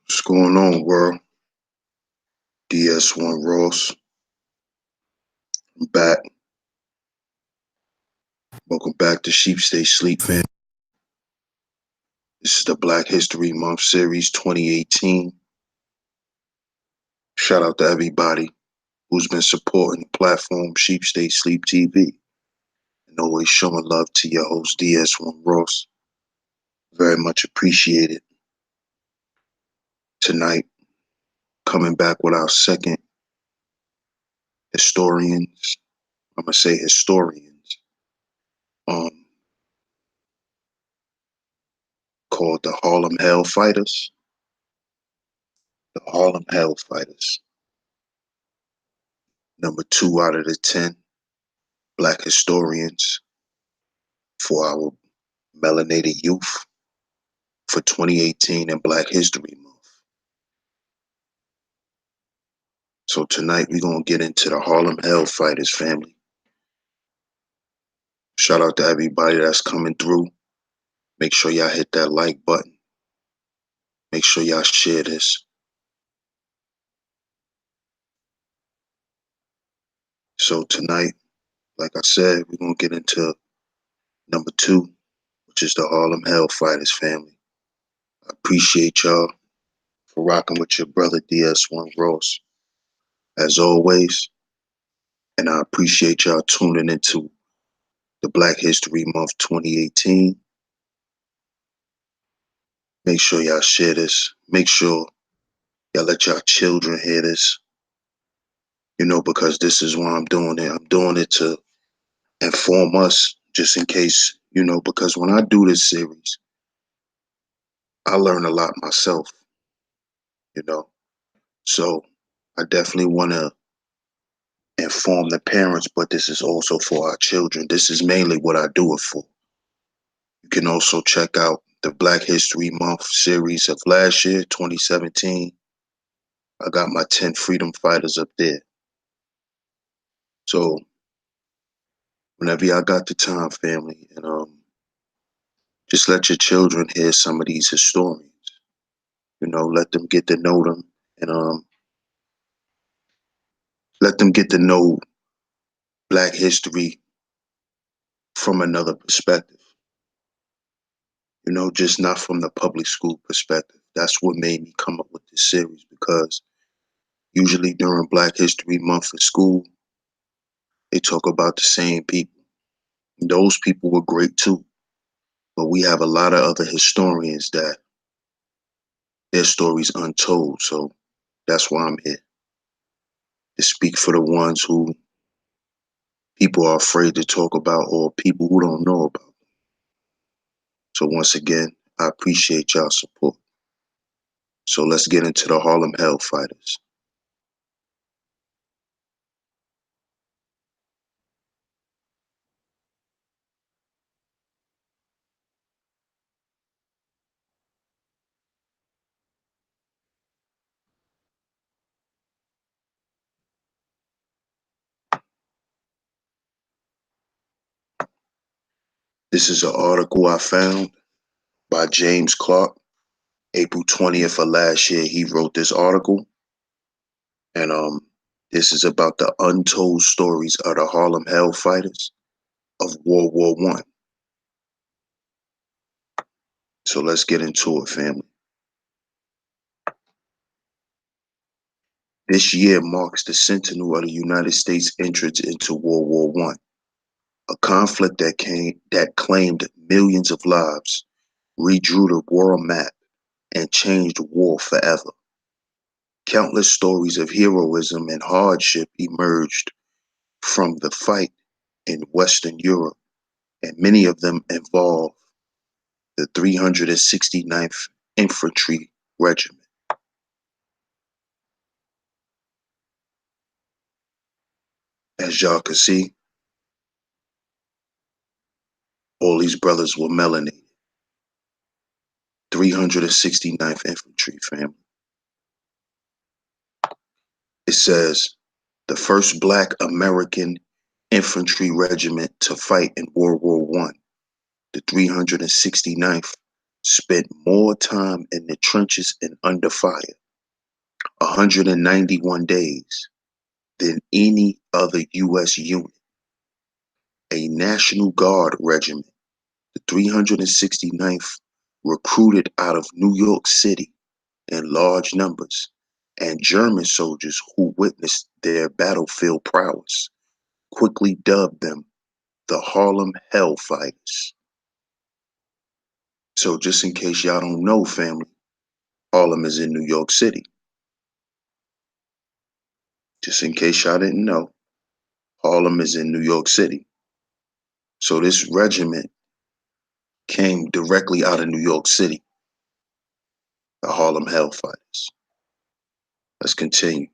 What's going on, world? DS1 Ross. I'm back. Welcome back to Sheep Stay Sleep, fam. This is the Black History Month series 2018. Shout out to everybody who's been supporting the platform Sheep Stay Sleep TV and always showing love to your host DS1 Ross. Very much appreciated. Tonight, coming back with our second historians. I'm gonna say historians. Called the Harlem Hellfighters. The Harlem Hellfighters. Number 2 out of the 10 Black historians for our melanated youth for 2018 and Black History Month. So tonight we're going to get into the Harlem Hellfighters, family. Shout out to everybody that's coming through. Make sure y'all hit that like button. Make sure y'all share this. So tonight, like I said, we're going to get into number 2, which is the Harlem Hellfighters, family. I appreciate y'all for rocking with your brother DS1 Ross, as always. And I appreciate y'all tuning into the Black History Month 2018. Make sure y'all share this. Make sure y'all let y'all children hear this. Because this is why I'm doing it. I'm doing it to inform us, just in case, because when I do this series, I learn a lot myself, So I definitely want to inform the parents, but this is also for our children. This is mainly what I do it for. You can also check out the Black History Month series of last year, 2017. I got my 10 freedom fighters up there. So whenever y'all got the time, family, and just let your children hear some of these historians. Let them get to know them, and let them get to know Black history from another perspective. Just not from the public school perspective. That's what made me come up with this series, because usually during Black History Month in school, they talk about the same people. And those people were great too, but we have a lot of other historians that their stories untold. So that's why I'm here, to speak for the ones who people are afraid to talk about, or people who don't know about. So once again, I appreciate y'all's support. So let's get into the Harlem Hellfighters. This is an article I found by James Clark, April 20th of last year. He wrote this article, and this is about the untold stories of the Harlem Hellfighters of World War I. So let's get into it, family. This year marks the centennial of the United States entrance into World War I, a conflict that claimed millions of lives, redrew the world map, and changed war forever. Countless stories of heroism and hardship emerged from the fight in Western Europe, and many of them involve the 369th Infantry Regiment. As y'all can see, all these brothers were melanated. 369th Infantry, family. It says, the first Black American infantry regiment to fight in World War I, the 369th spent more time in the trenches and under fire, 191 days, than any other U.S. unit. A National Guard regiment, the 369th, recruited out of New York City in large numbers, and German soldiers who witnessed their battlefield prowess quickly dubbed them the Harlem Hellfighters. So just in case y'all don't know, family, Harlem is in New York City. Just in case y'all didn't know, Harlem is in New York City. So this regiment came directly out of New York City, the Harlem Hellfighters. Let's continue.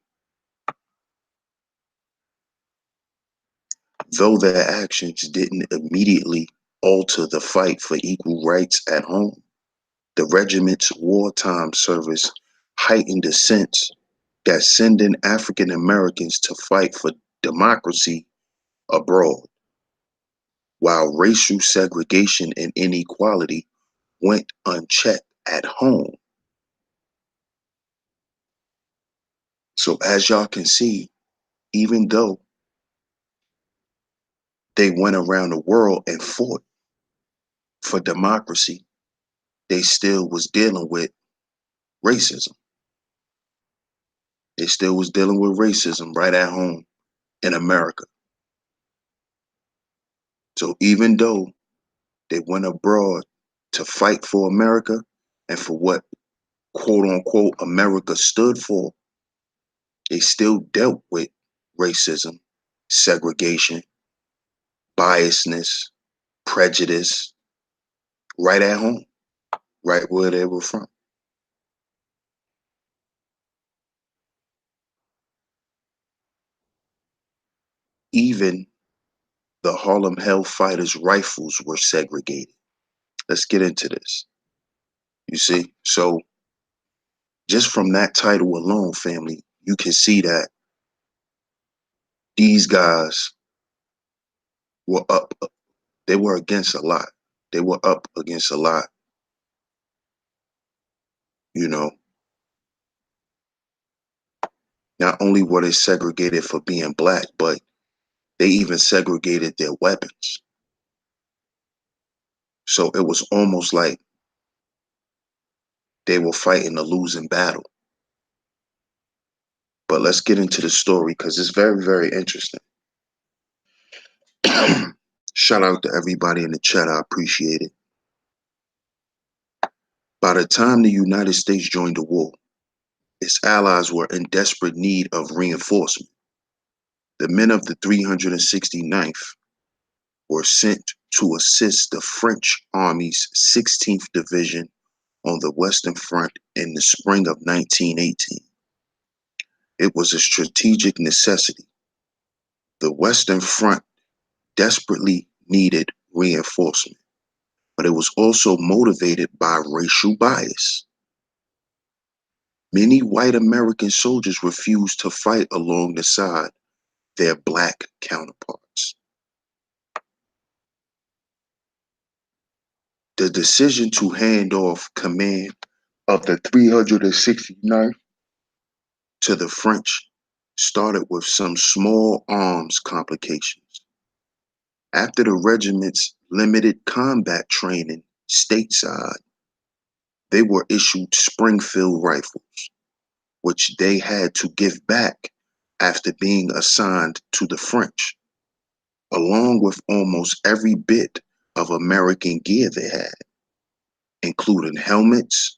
Though their actions didn't immediately alter the fight for equal rights at home, the regiment's wartime service heightened the sense that sending African Americans to fight for democracy abroad, while racial segregation and inequality went unchecked at home. So as y'all can see, even though they went around the world and fought for democracy, they still was dealing with racism. They still was dealing with racism right at home in America. So even though they went abroad to fight for America and for what quote unquote America stood for, they still dealt with racism, segregation, biasness, prejudice right at home, right where they were from. Even the Harlem Hellfighters rifles were segregated. Let's get into this. You see, so just from that title alone, family, you can see that these guys were up. They were against a lot. They were up against a lot. You know, not only were they segregated for being black, but they even segregated their weapons. So it was almost like they were fighting a losing battle. But let's get into the story because it's very, very interesting. Shout out to everybody in the chat. I appreciate it. By the time the United States joined the war, its allies were in desperate need of reinforcement. The men of the 369th were sent to assist the French Army's 16th Division on the Western Front in the spring of 1918. It was a strategic necessity. The Western Front desperately needed reinforcement, but it was also motivated by racial bias. Many white American soldiers refused to fight along the side their black counterparts. The decision to hand off command of the 369th to the French started with some small arms complications. After the regiment's limited combat training stateside, they were issued Springfield rifles, which they had to give back after being assigned to the French, along with almost every bit of American gear they had, including helmets,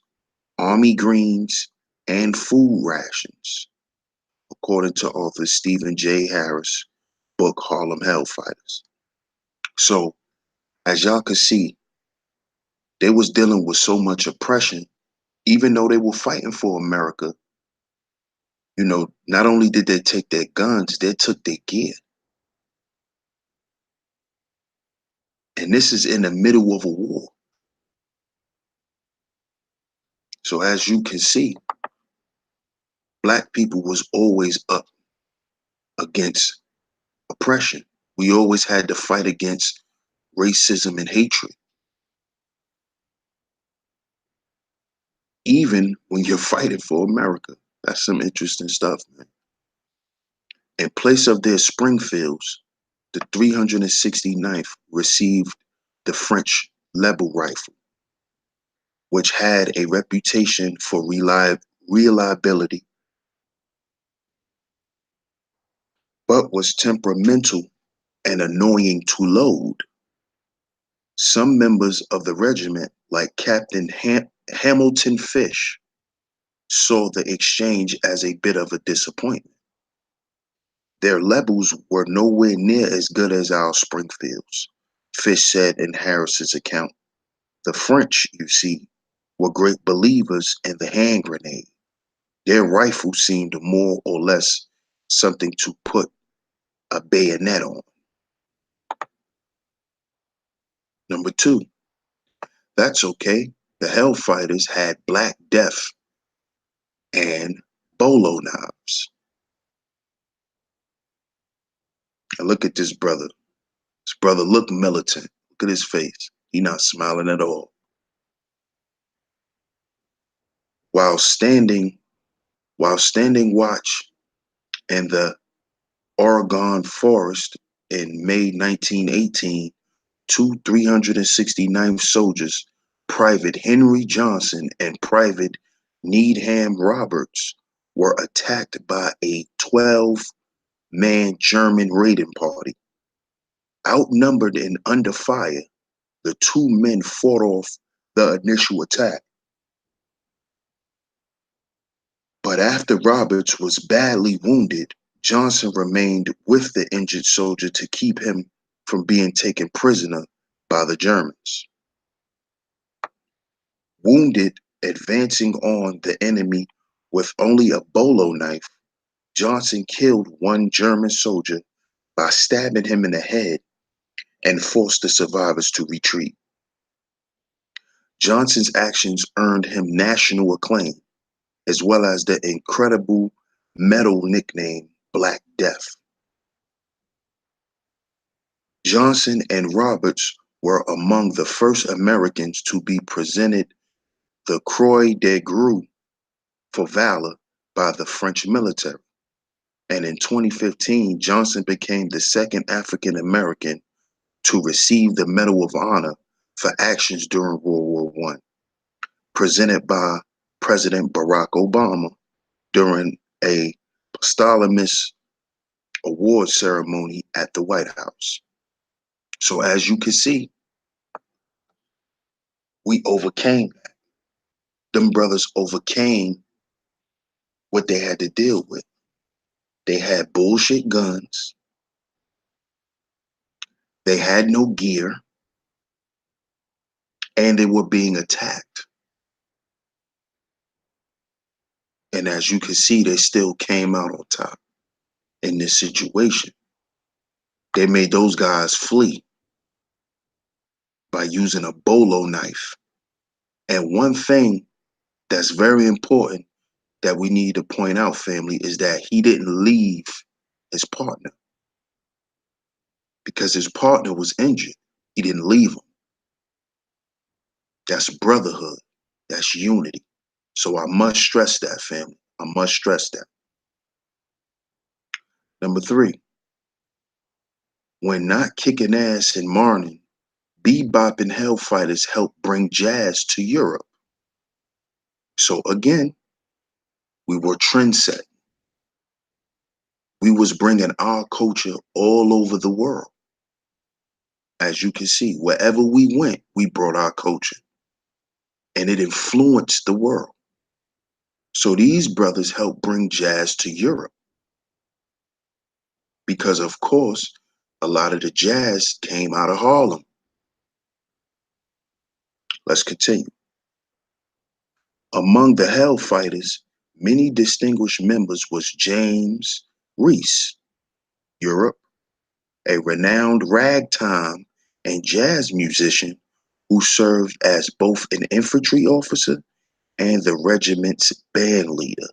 army greens, and food rations, according to author Stephen J. Harris' book Harlem Hellfighters. So, as y'all can see, they was dealing with so much oppression, even though they were fighting for America. You know, not only did they take their guns, they took their gear. And this is in the middle of a war. So as you can see, black people was always up against oppression. We always had to fight against racism and hatred. even when you're fighting for America. That's some interesting stuff, man. In place of their Springfields, the 369th received the French Lebel rifle, which had a reputation for reliability, but was temperamental and annoying to load. Some members of the regiment, like Captain Hamilton Fish, saw the exchange as a bit of a disappointment. Their Lebels were nowhere near as good as our Springfields, Fish said in Harris's account. The French, you see, were great believers in the hand grenade. Their rifle seemed more or less something to put a bayonet on. Number two, that's okay. The Hellfighters had Black Death and bolo knives. And look at this brother. This brother looked militant. Look at his face. He not smiling at all. While standing watch in the Oregon forest in May 1918, two 369th soldiers, Private Henry Johnson and Private Needham Roberts, were attacked by a 12-man German raiding party. Outnumbered and under fire, the two men fought off the initial attack. But after Roberts was badly wounded, Johnson remained with the injured soldier to keep him from being taken prisoner by the Germans. Wounded, advancing on the enemy with only a bolo knife, Johnson killed one German soldier by stabbing him in the head and forced the survivors to retreat. Johnson's actions earned him national acclaim, as well as the incredible metal nickname Black Death. Johnson and Roberts were among the first Americans to be presented the Croix de Guerre for valor by the French military. And in 2015, Johnson became the second African American to receive the Medal of Honor for actions during World War I, presented by President Barack Obama during a posthumous award ceremony at the White House. So as you can see, we overcame that. Them brothers overcame what they had to deal with. They had bullshit guns. They had no gear. And they were being attacked. And as you can see, they still came out on top in this situation. They made those guys flee by using a bolo knife. And one thing that's very important that we need to point out, family, is that he didn't leave his partner because his partner was injured. He didn't leave him. That's brotherhood. That's unity. So I must stress that, family. I must stress that. Number three, when not kicking ass in Marnin, bebop and Hellfighters helped bring jazz to Europe. So again, we were trendsetting. We was bringing our culture all over the world. As you can see, wherever we went, we brought our culture. And it influenced the world. So these brothers helped bring jazz to Europe. Because of course, a lot of the jazz came out of Harlem. Let's continue. Among the Hellfighters, many distinguished members was James Reese, Europe, a renowned ragtime and jazz musician who served as both an infantry officer and the regiment's band leader.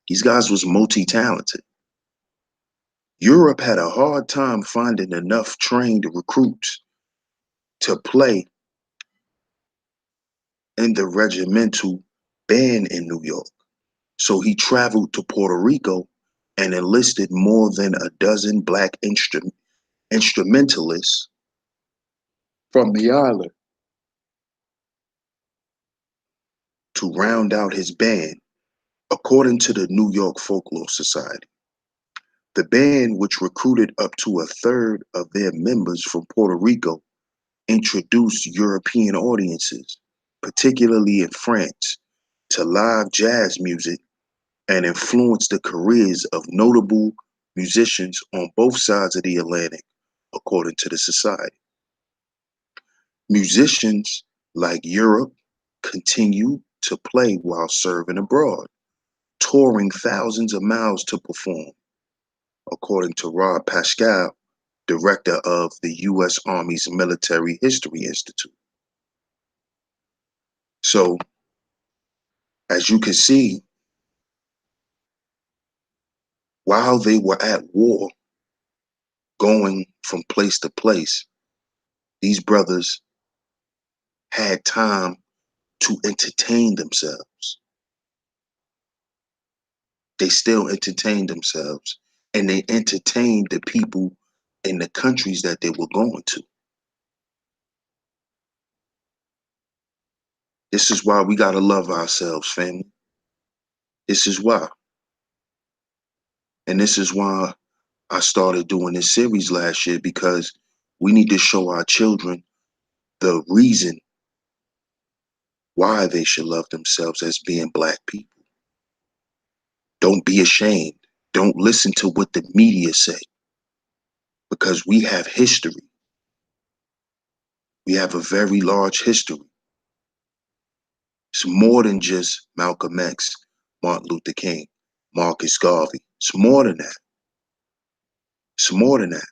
These guys was multi-talented. Europe had a hard time finding enough trained recruits to play in the regimental banned in New York. So he traveled to Puerto Rico and enlisted more than a dozen black instrumentalists from the island to round out his band, according to the New York Folklore Society. The band, which recruited up to a third of their members from Puerto Rico, introduced European audiences, particularly in France, to live jazz music and influenced the careers of notable musicians on both sides of the Atlantic, according to the society. Musicians like Europe continue to play while serving abroad, touring thousands of miles to perform, according to Rob Pascal, director of the U.S. Army's Military History Institute. So, as you can see, while they were at war, going from place to place, these brothers had time to entertain themselves. They still entertained themselves, and they entertained the people in the countries that they were going to. This is why we gotta love ourselves, family. This is why. And this is why I started doing this series last year, because we need to show our children the reason why they should love themselves as being black people. Don't be ashamed. Don't listen to what the media say, because we have history. We have a very large history. It's more than just Malcolm X, Martin Luther King, Marcus Garvey. It's more than that. It's more than that.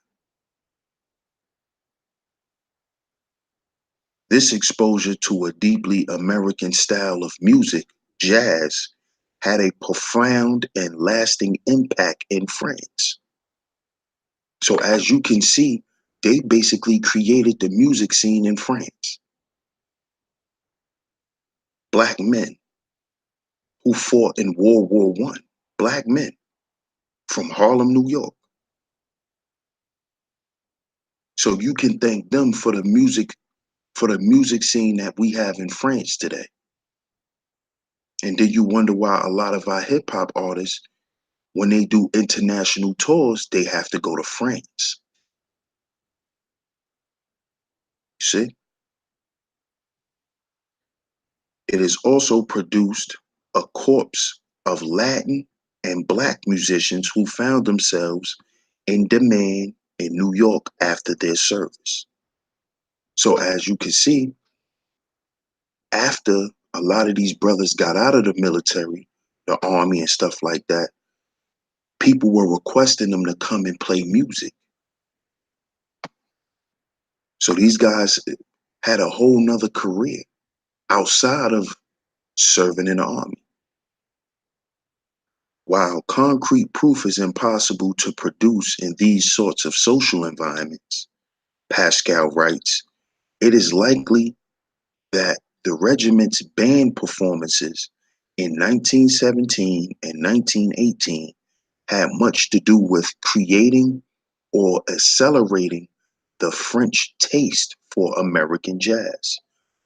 This exposure to a deeply American style of music, jazz, had a profound and lasting impact in France. So as you can see, they basically created the music scene in France. Black men who fought in World War I, black men from Harlem, New York. So you can thank them for the music scene that we have in France today. And then you wonder why a lot of our hip hop artists, when they do international tours, they have to go to France. You see? It has also produced a corpse of Latin and black musicians who found themselves in demand in New York after their service. So as you can see, after a lot of these brothers got out of the military, the army and stuff like that, people were requesting them to come and play music. So these guys had a whole nother career outside of serving in the army. While concrete proof is impossible to produce in these sorts of social environments, Pascal writes, it is likely that the regiment's band performances in 1917 and 1918 had much to do with creating or accelerating the French taste for American jazz,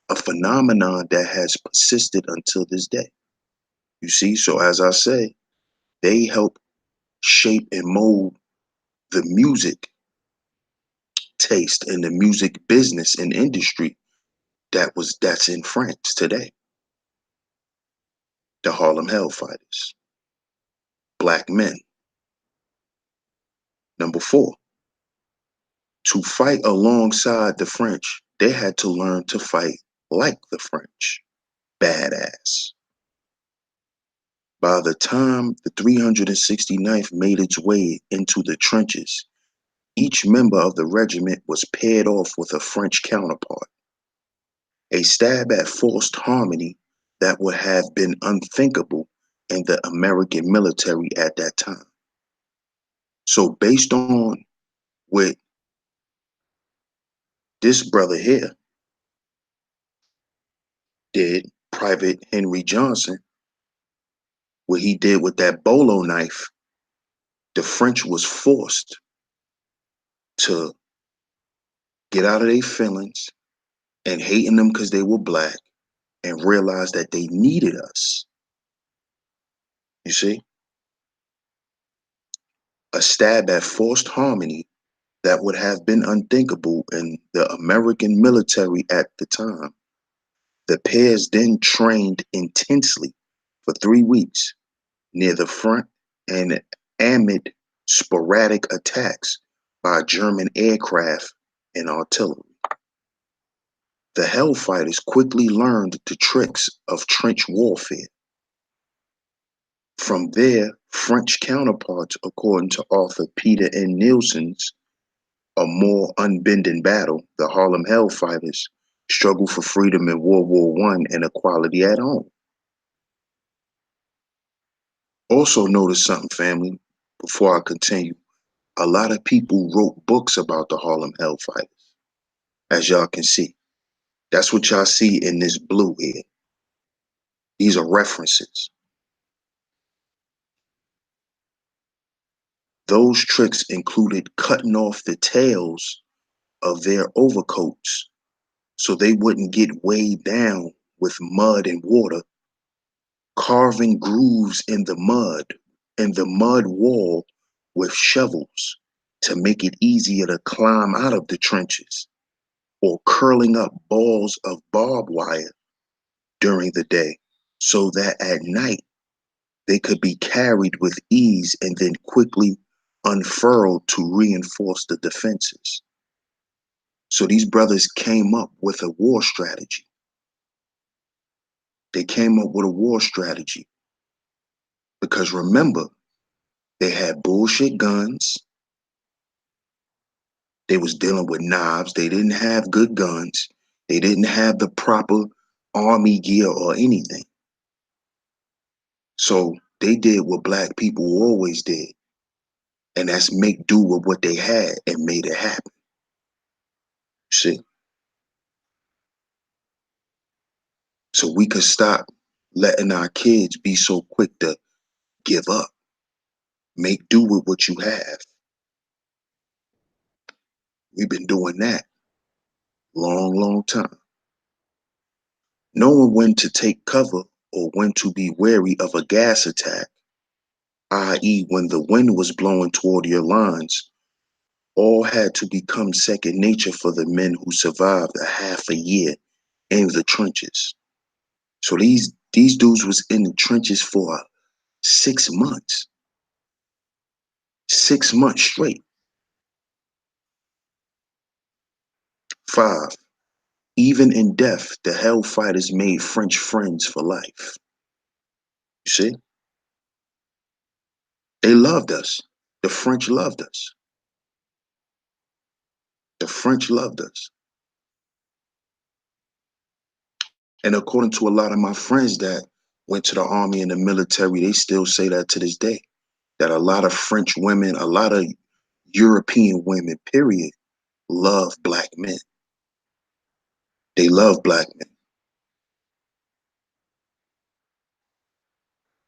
a phenomenon that has persisted until this day. You see, so as I say, they help shape and mold the music taste and the music business and industry that's in France today. The Harlem Hellfighters, black men. Number 4, to fight alongside the French, they had to learn to fight like the French. Badass. By the time the 369th made its way into the trenches, each member of the regiment was paired off with a French counterpart, a stab at forced harmony that would have been unthinkable in the American military at that time. So based on what this brother here did Private Henry Johnson, what he did with that bolo knife, the French was forced to get out of their feelings and hating them because they were black and realize that they needed us. You see? A stab at forced harmony that would have been unthinkable in the American military at the time. The pairs then trained intensely for 3 weeks near the front and amid sporadic attacks by German aircraft and artillery. The Hellfighters quickly learned the tricks of trench warfare. From their French counterparts, according to author Peter N. Nielsen's A More Unbending Battle, the Harlem Hellfighters struggled for freedom in World War I and equality at home. Also notice something, family, before I continue. A lot of people wrote books about the Harlem Hellfighters, as y'all can see. That's what y'all see in this blue here. These are references. Those tricks included cutting off the tails of their overcoats so they wouldn't get weighed down with mud and water, carving grooves in the mud wall with shovels to make it easier to climb out of the trenches, or curling up balls of barbed wire during the day so that at night they could be carried with ease and then quickly unfurled to reinforce the defenses. So these brothers came up with a war strategy. They came up with a war strategy because remember, they had bullshit guns. They was dealing with knives. They didn't have good guns. They didn't have the proper army gear or anything. So they did what black people always did, and that's make do with what they had and made it happen. See? So we could stop letting our kids be so quick to give up. Make do with what you have. We've been doing that long time. Knowing when to take cover or when to be wary of a gas attack, i.e. when the wind was blowing toward your lines, all had to become second nature for the men who survived a half a year in the trenches. So these dudes was in the trenches for 6 months. 6 months straight. 5. Even in death, the Hellfighters made French friends for life. You see? They loved us. The French loved us. The French loved us. And according to a lot of my friends that went to the army and the military, they still say that to this day. That a lot of French women, a lot of European women, period, love black men. They love black men.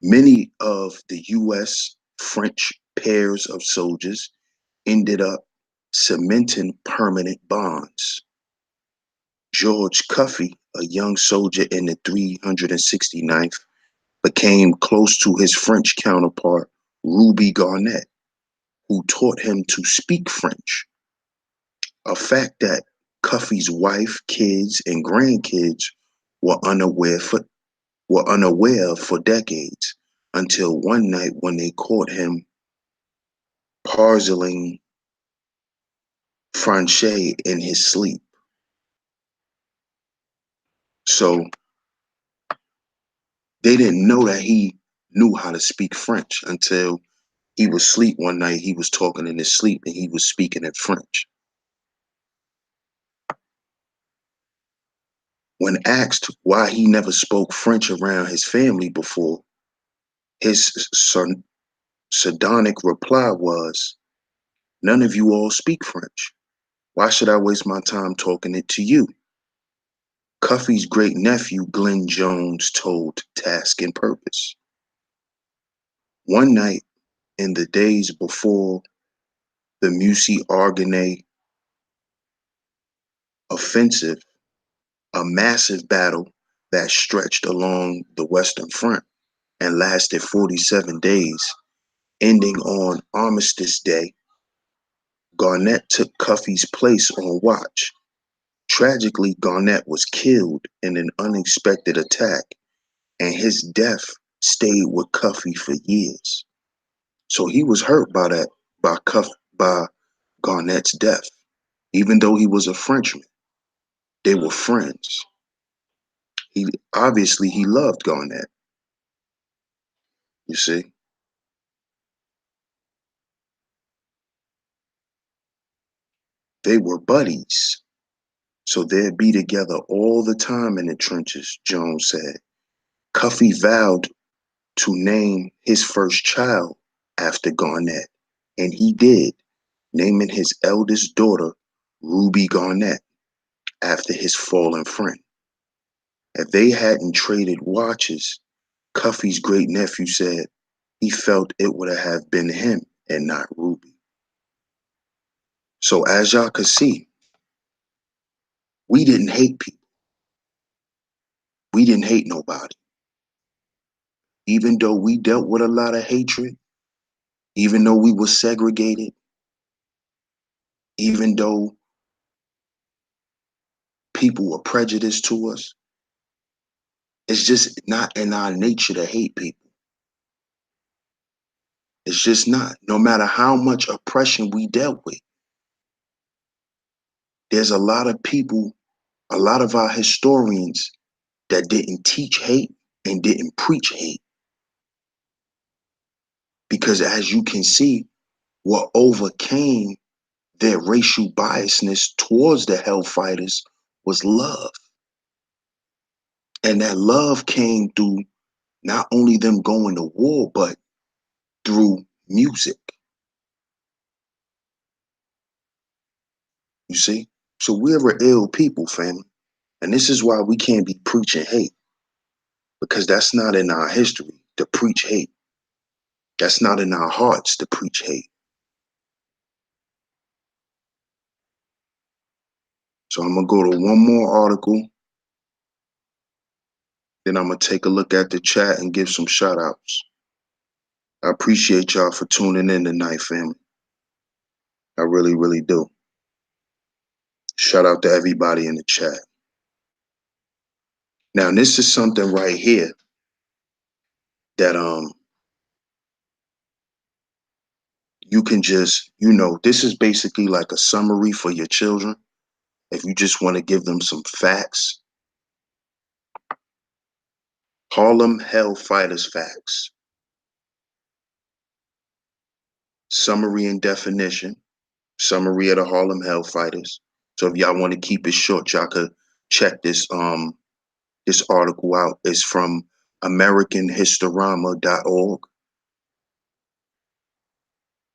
Many of the US French pairs of soldiers ended up cementing permanent bonds. George Cuffey, a young soldier in the 369th, became close to his French counterpart, Ruby Garnett, who taught him to speak French, a fact that Cuffey's wife, kids, and grandkids were unaware of for decades, until one night when they caught him parceling Francais in his sleep. So they didn't know that he knew how to speak French until he was asleep one night. He was talking in his sleep and he was speaking in French. When asked why he never spoke French around his family before, his sardonic reply was, "None of you all speak French. Why should I waste my time talking it to you?" Cuffy's great-nephew Glenn Jones told Task and Purpose. One night in the days before the Musi-Argonay offensive, a massive battle that stretched along the Western Front and lasted 47 days, ending on Armistice Day, Garnett took Cuffy's place on watch. Tragically, Garnett was killed in an unexpected attack, and his death stayed with Cuffy for years. So he was hurt by Garnett's death, even though he was a Frenchman. They were friends. He loved Garnett. You see, they were buddies, so they'd be together all the time in the trenches. Jones said. Cuffy vowed to name his first child after Garnett, and he did, naming his eldest daughter Ruby Garnett after his fallen friend. If they hadn't traded watches, Cuffy's great-nephew said he felt it would have been him and not Ruby. So as y'all could see, we didn't hate people. We didn't hate nobody. Even though we dealt with a lot of hatred, even though we were segregated, even though people were prejudiced to us, it's just not in our nature to hate people. It's just not. No matter how much oppression we dealt with, there's a lot of people, a lot of our historians that didn't teach hate and didn't preach hate. Because as you can see, what overcame their racial biasness towards the Hellfighters was love. And that love came through not only them going to war, but through music. You see? So we're an ill people, family. And this is why we can't be preaching hate. Because that's not in our history to preach hate. That's not in our hearts to preach hate. So I'm going to go to one more article. Then I'm going to take a look at the chat and give some shout outs. I appreciate y'all for tuning in tonight, family. I really, really do. Shout out to everybody in the chat. Now, this is something right here that you can just, this is basically like a summary for your children. If you just want to give them some facts. Harlem Hellfighters facts. Summary and definition. Summary of the Harlem Hellfighters. So if y'all want to keep it short, y'all could check this this article out. It's from AmericanHistorama.org.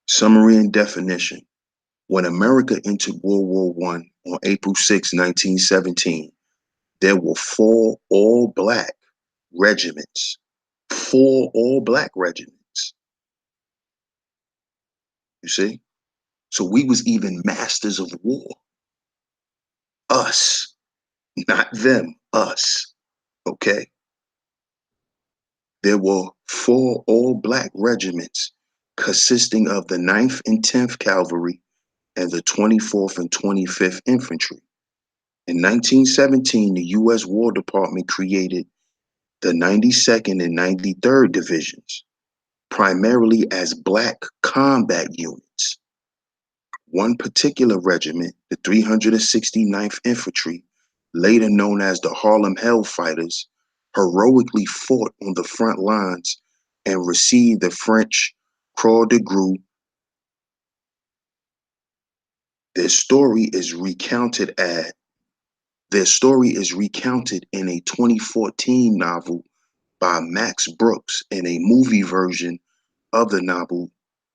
Summary and definition. When America entered World War I on April 6, 1917, there were 4 all-black regiments. 4 all-black regiments. You see? So we was even masters of war. Us, not them, us. Okay? There were 4 all-black regiments consisting of the 9th and 10th Cavalry and the 24th and 25th Infantry. In 1917, the U.S. War Department created the 92nd and 93rd Divisions, primarily as black combat units. One particular regiment, the 369th Infantry, later known as the Harlem Hellfighters, heroically fought on the front lines and received the French Croix de Guerre. Their story is recounted in a 2014 novel by Max Brooks and a movie version of the novel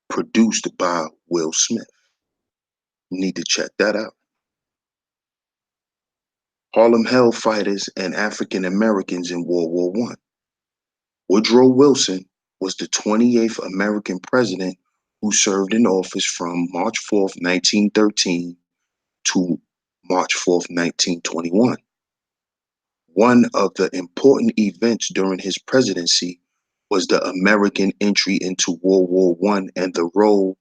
produced by Will Smith. You need to check that out. Harlem Hellfighters and African Americans in World War I. Woodrow Wilson was the 28th American president who served in office from March 4th, 1913 to March 4th, 1921. One of the important events during his presidency was the American entry into World War I and the role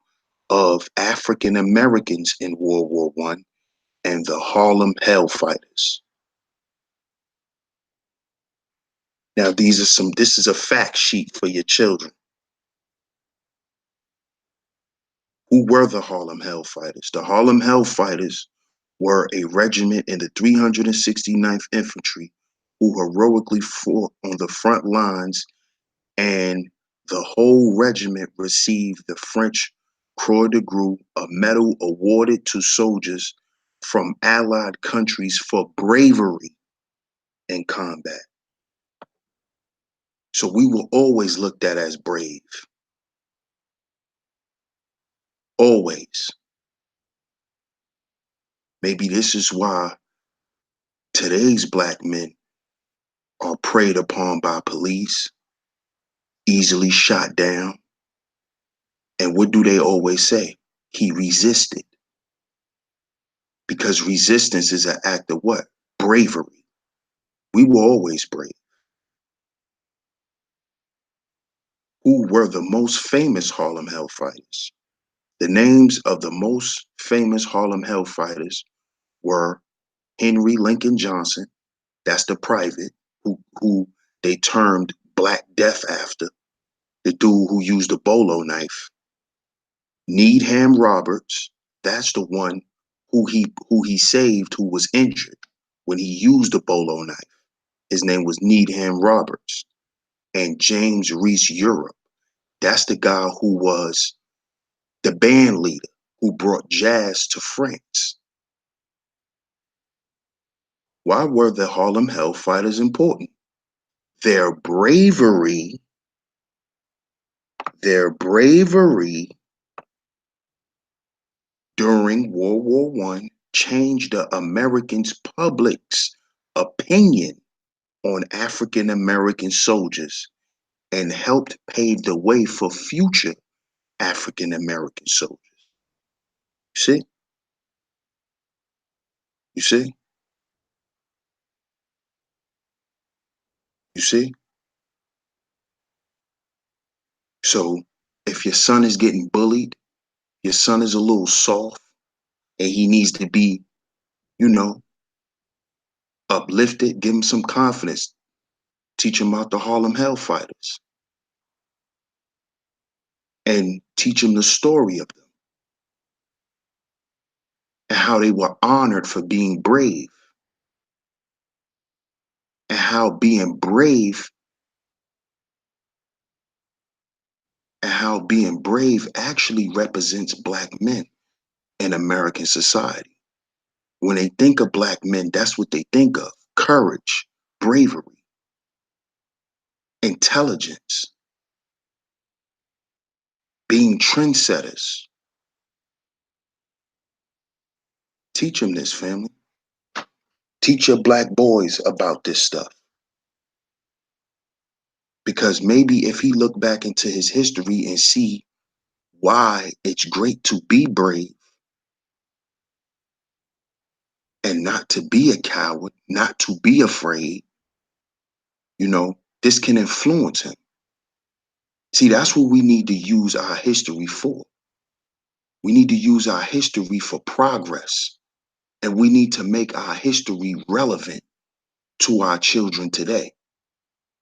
of African Americans in World War I and the Harlem Hellfighters. Now, this is a fact sheet for your children. Who were the Harlem Hellfighters? The Harlem Hellfighters were a regiment in the 369th Infantry who heroically fought on the front lines, and the whole regiment received the French Croix de Guerre, a medal awarded to soldiers from Allied countries for bravery in combat. So we will always look at as brave. Always. Maybe this is why today's black men are preyed upon by police, easily shot down. And what do they always say? He resisted. Because resistance is an act of what? Bravery. We were always brave. Who were the most famous Harlem Hellfighters? The names of the most famous Harlem Hellfighters were Henry Lincoln Johnson, that's the private, who they termed Black Death after, the dude who used a bolo knife. Needham Roberts, that's the one who he saved, who was injured when he used a bolo knife. His name was Needham Roberts. And James Reese Europe, that's the guy who was the band leader who brought jazz to France. Why were the Harlem Hellfighters important? Their bravery during World War I changed the Americans' public's opinion on African American soldiers and helped pave the way for future African American soldiers. You see? You see? You see? So if your son is getting bullied, your son is a little soft, and he needs to be, you know, uplifted, give him some confidence. Teach him about the Harlem Hellfighters. And teach him the story of them and how they were honored for being brave, and how being brave actually represents black men in American society. When they think of black men, that's what they think of: courage, bravery, intelligence, being trendsetters. Teach them this, family. Teach your black boys about this stuff. Because maybe if he look back into his history and see why it's great to be brave and not to be a coward, not to be afraid, this can influence him. See, that's what we need to use our history for. We need to use our history for progress. And we need to make our history relevant to our children today.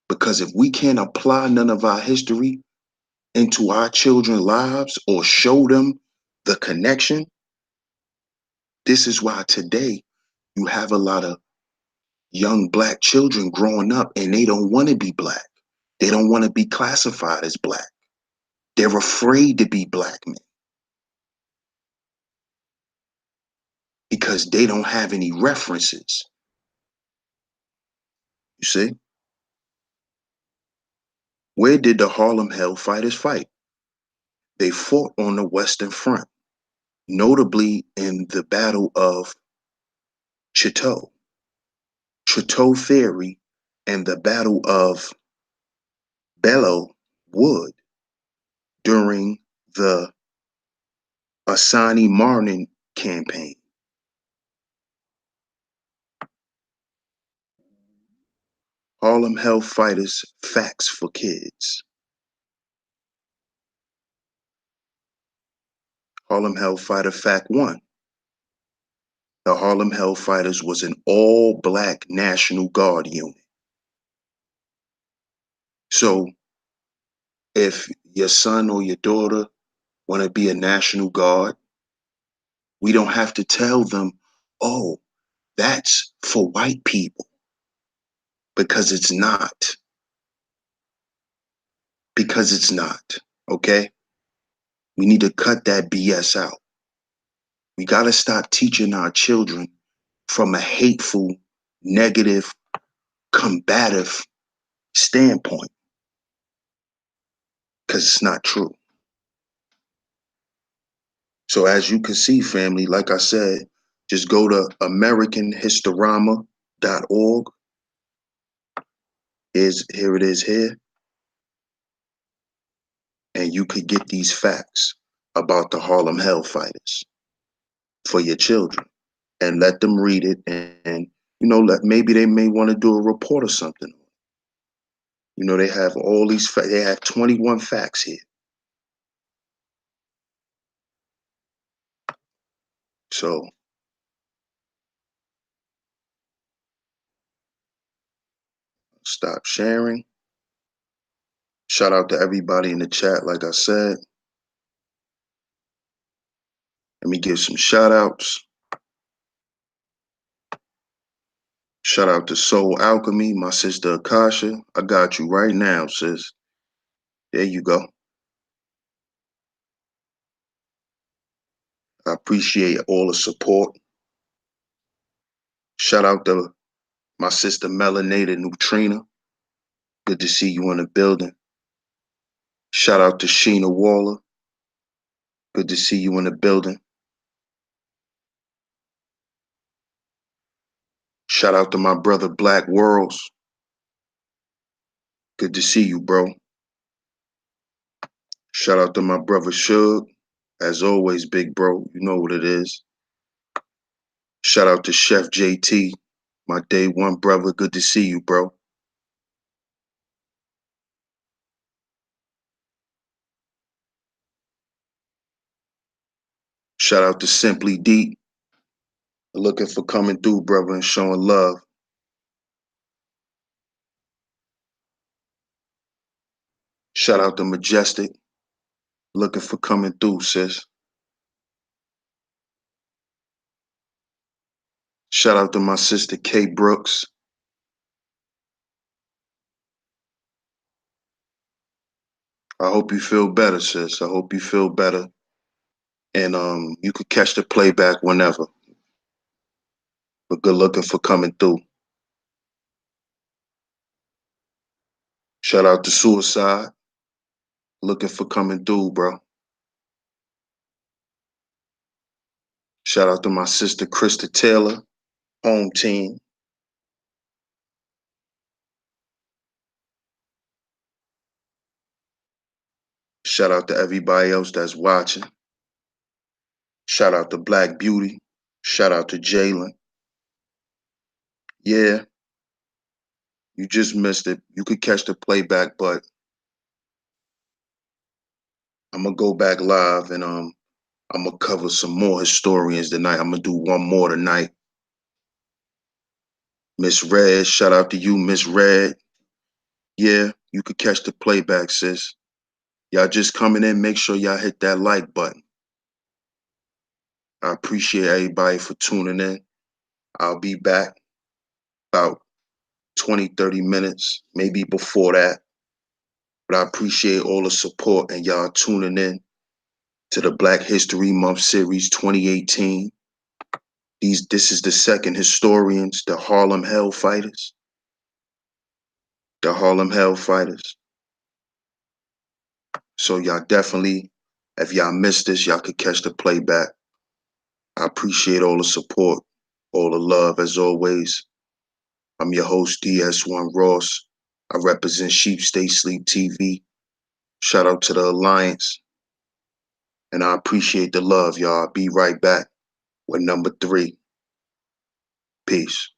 Because if we can't apply none of our history into our children's lives or show them the connection, this is why today you have a lot of young black children growing up and they don't want to be black. They don't want to be classified as black. They're afraid to be black men because they don't have any references. You see? Where did the Harlem Hellfighters fight? They fought on the Western Front, notably in the Battle of Chiteau. Chateau Ferry and the Battle of Belleau Wood during the Asani Marnin campaign. Harlem Hellfighters Facts for Kids. Harlem Hellfighter Fact 1. The Harlem Hellfighters was an all-black National Guard unit. So if your son or your daughter want to be a National Guard, we don't have to tell them, oh, that's for white people, because it's not. Because it's not, okay? We need to cut that BS out. We got to stop teaching our children from a hateful, negative, combative standpoint, because it's not true. So as you can see, family, like I said, just go to AmericanHistorama.org. Here it is here. And you could get these facts about the Harlem Hellfighters for your children and let them read it, and maybe they may want to do a report or something. They have all these facts. They have 21 facts here. So stop sharing. Shout out to everybody in the chat, like I said. Let me give some shout outs. Shout out to Soul Alchemy, my sister Akasha. I got you right now, sis. There you go. I appreciate all the support. Shout out to my sister Melanated Neutrina. Good to see you in the building. Shout out to Sheena Waller. Good to see you in the building. Shout out to my brother Black Worlds. Good to see you, bro. Shout out to my brother Suge. As always, big bro, you know what it is. Shout out to Chef JT, my day one brother. Good to see you, bro. Shout out to Simply Deep. Looking for coming through, brother, and showing love. Shout out to Majestic. Looking for coming through, sis. Shout out to my sister Kay Brooks. I hope you feel better, sis. I hope you feel better. And you could catch the playback whenever. But good looking for coming through. Shout out to Suicide. Looking for coming through, bro. Shout out to my sister Krista Taylor, home team. Shout out to everybody else that's watching. Shout out to Black Beauty. Shout out to Jalen. Yeah, you just missed it. You could catch the playback, but I'm gonna go back live and I'm gonna cover some more historians tonight. I'm gonna do one more tonight. Miss Red, shout out to you, Miss Red. Yeah, you could catch the playback, sis. Y'all just coming in, make sure y'all hit that like button. I appreciate everybody for tuning in. I'll be back about 20, 30 minutes, maybe before that. But I appreciate all the support and y'all tuning in to the Black History Month series 2018. This is the second historians, the Harlem Hellfighters. The Harlem Hellfighters. So y'all definitely, if y'all missed this, y'all could catch the playback. I appreciate all the support, all the love as always. I'm your host, DS1 Ross. I represent SHEEPSTAYSLEEPTV. Shout out to the Alliance. And I appreciate the love, y'all. Be right back with number 3. Peace.